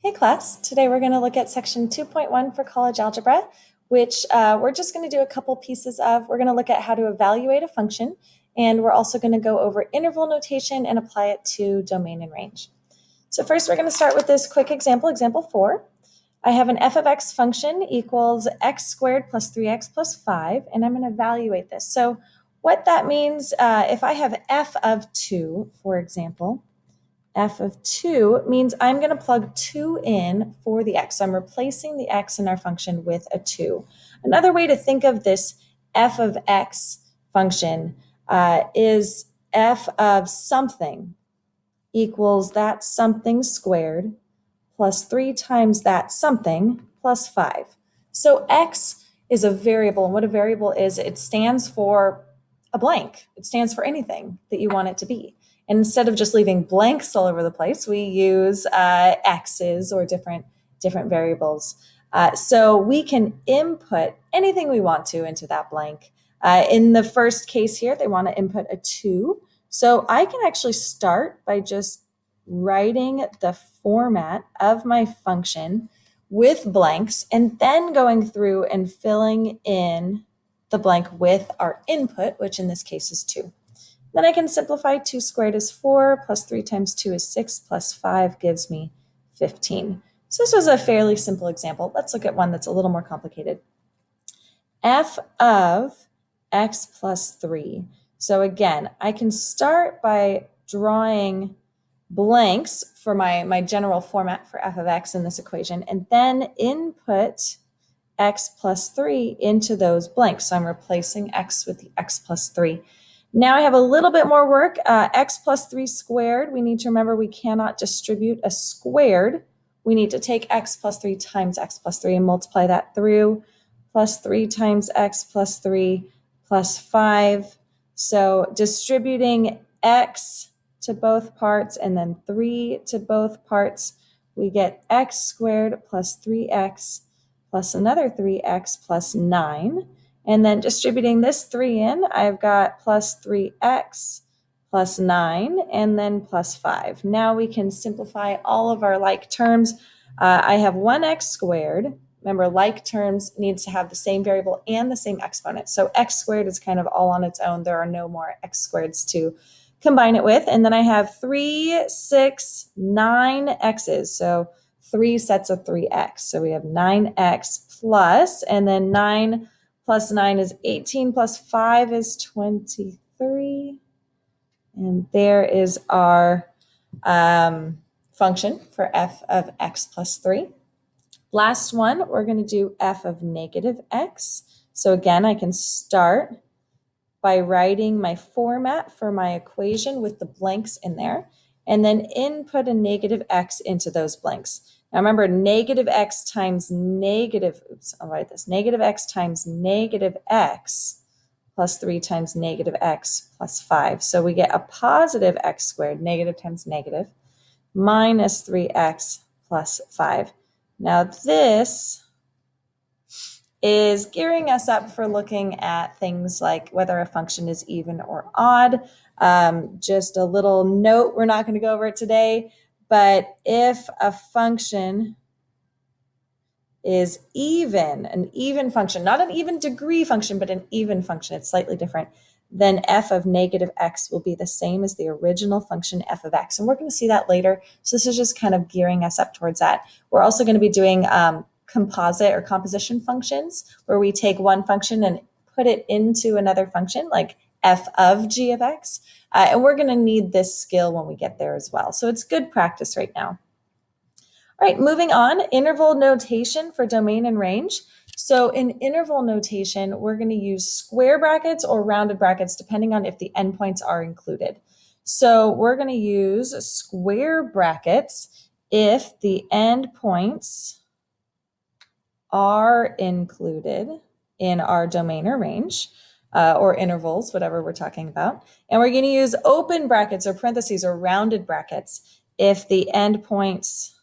Hey class, today we're going to look at section 2.1 for college algebra, which we're just going to do a couple pieces of. We're going to look at how to evaluate a function, and we're also going to go over interval notation and apply it to domain and range. So first we're going to start with this quick example, example 4. I have an f of x function equals x squared plus 3x plus 5, and I'm going to evaluate this. So what that means, if I have f of 2, for example, f of 2 means I'm going to plug 2 in for the x. So I'm replacing the x in our function with a 2. Another way to think of this f of x function is f of something equals that something squared plus 3 times that something plus 5. So x is a variable, and what a variable is, it stands for a blank. It stands for anything that you want it to be. And instead of just leaving blanks all over the place, we use x's or different variables. So we can input anything we want to into that blank. In the first case here, they want to input a 2. So I can actually start by just writing the format of my function with blanks and then going through and filling in the blank with our input, which in this case is 2. Then I can simplify. 2 squared is 4, plus 3 times 2 is 6, plus 5 gives me 15. So this was a fairly simple example. Let's look at one that's a little more complicated. F of x plus 3. So again, I can start by drawing blanks for my general format for f of x in this equation, and then input x plus 3 into those blanks. So I'm replacing x with the x plus 3. Now I have a little bit more work. X plus 3 squared, we need to remember we cannot distribute a squared. We need to take x plus 3 times x plus 3 and multiply that through, plus 3 times x plus 3 plus 5. So distributing x to both parts and then 3 to both parts, we get x squared plus 3x plus another 3x plus 9. And then distributing this 3 in, I've got plus 3x plus 9 and then plus 5. Now we can simplify all of our like terms. I have 1x squared. Remember, like terms needs to have the same variable and the same exponent. So x squared is kind of all on its own. There are no more x squareds to combine it with. And then I have 3, 6, 9 x's. So 3 sets of 3x. So we have 9x plus, and then 9 plus 9 is 18, plus 5 is 23. And there is our function for f of x plus 3. Last one, we're going to do f of negative x. So again, I can start by writing my format for my equation with the blanks in there, and then input a negative x into those blanks. Now remember, negative x times negative, I'll write this, negative x times negative x plus 3 times negative x plus 5. So we get a positive x squared, negative times negative, minus 3x plus 5. Now this is gearing us up for looking at things like whether a function is even or odd. Just a little note, we're not going to go over it today, but if a function is even, an even function, not an even degree function, but an even function, it's slightly different, then f of negative x will be the same as the original function f of x. And we're going to see that later. So this is just kind of gearing us up towards that. We're also going to be doing composite or composition functions, where we take one function and put it into another function, like f of g of x. And we're going to need this skill when we get there as well. So it's good practice right now. All right, moving on, interval notation for domain and range. So in interval notation, we're going to use square brackets or rounded brackets, depending on if the endpoints are included. So we're going to use square brackets if the endpoints are included in our domain or range, or intervals, whatever we're talking about. And we're going to use open brackets or parentheses or rounded brackets if the endpoints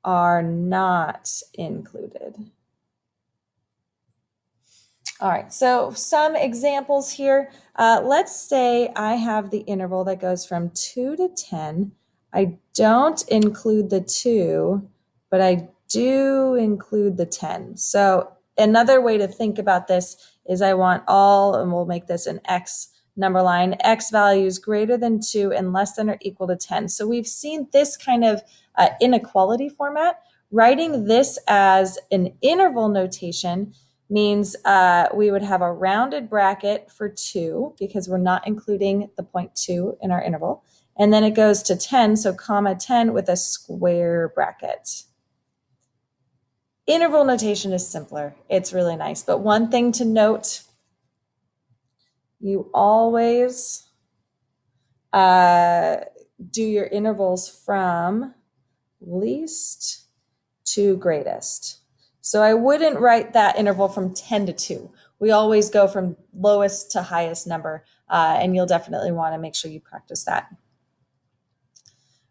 are not included. All right, so some examples here. Let's say I have the interval that goes from 2 to 10 I don't include the 2, but I do include the 10. So another way to think about this is I want all, and we'll make this an X number line, X values greater than 2 and less than or equal to 10. So we've seen this kind of inequality format. Writing this as an interval notation means we would have a rounded bracket for 2 because we're not including the 0.2 in our interval. And then it goes to 10, so comma 10 with a square bracket. Interval notation is simpler. It's really nice. But one thing to note, you always do your intervals from least to greatest. So I wouldn't write that interval from 10 to 2. We always go from lowest to highest number, and you'll definitely want to make sure you practice that.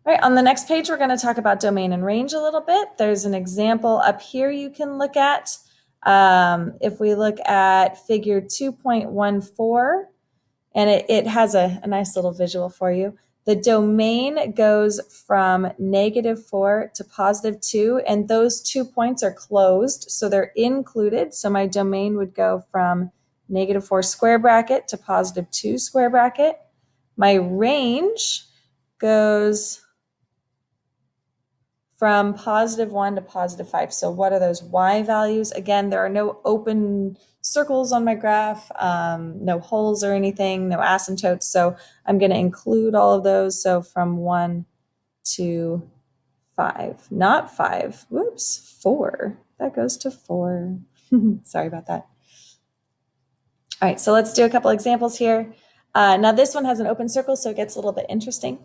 All right, on the next page, we're going to talk about domain and range a little bit. There's an example up here you can look at. If we look at figure 2.14, and it has a nice little visual for you. The domain goes from -4 to +2, and those 2 points are closed, so they're included. So my domain would go from -4 square bracket to +2 square bracket. My range goes from +1 to +5. So what are those y values? Again, there are no open circles on my graph, no holes or anything, no asymptotes. So I'm going to include all of those. So from 1 to 5, not 5, whoops, 4. That goes to 4. Sorry about that. All right, so let's do a couple examples here. Now this one has an open circle, so it gets a little bit interesting.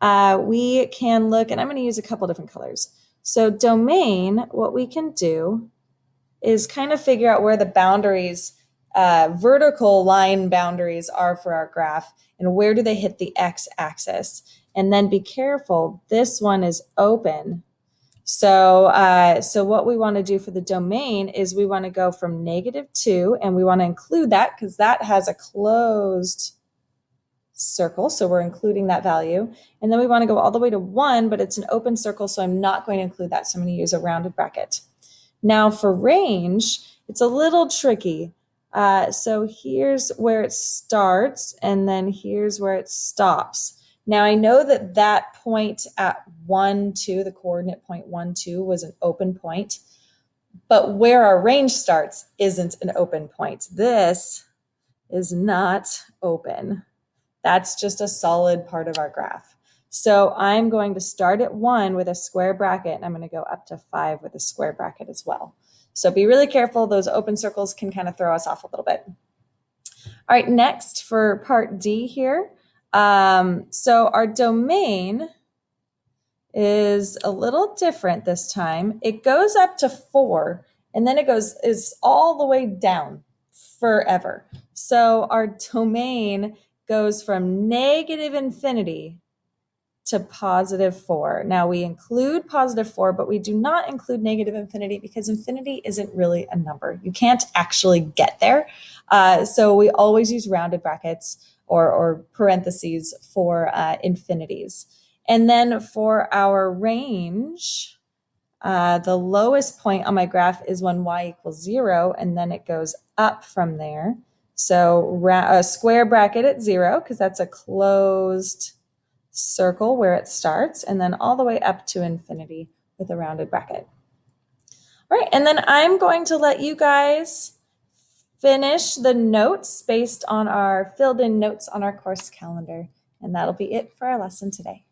We can look, and I'm going to use a couple different colors. So domain, what we can do is kind of figure out where the boundaries, vertical line boundaries are for our graph, and where do they hit the x-axis. And then be careful, this one is open. So what we want to do for the domain is we want to go from -2, and we want to include that because that has a closed circle, so we're including that value. And then we want to go all the way to 1, but it's an open circle, so I'm not going to include that, so I'm going to use a rounded bracket. Now for range, it's a little tricky. So here's where it starts, and then here's where it stops. Now I know that that point at 1, 2, the coordinate point 1, 2 was an open point, but where our range starts isn't an open point. This is not open. That's just a solid part of our graph. So I'm going to start at 1 with a square bracket, and I'm going to go up to 5 with a square bracket as well. So be really careful. Those open circles can kind of throw us off a little bit. All right, next for part D here. So our domain is a little different this time. It goes up to 4, and then is all the way down forever. So our domain goes from -infinity to +4. Now we include +4, but we do not include -infinity because infinity isn't really a number. You can't actually get there. So we always use rounded brackets or parentheses for infinities. And then for our range, the lowest point on my graph is when y = 0, and then it goes up from there. So a square bracket at 0, because that's a closed circle where it starts, and then all the way up to infinity with a rounded bracket. All right, and then I'm going to let you guys finish the notes based on our filled in notes on our course calendar, and that'll be it for our lesson today.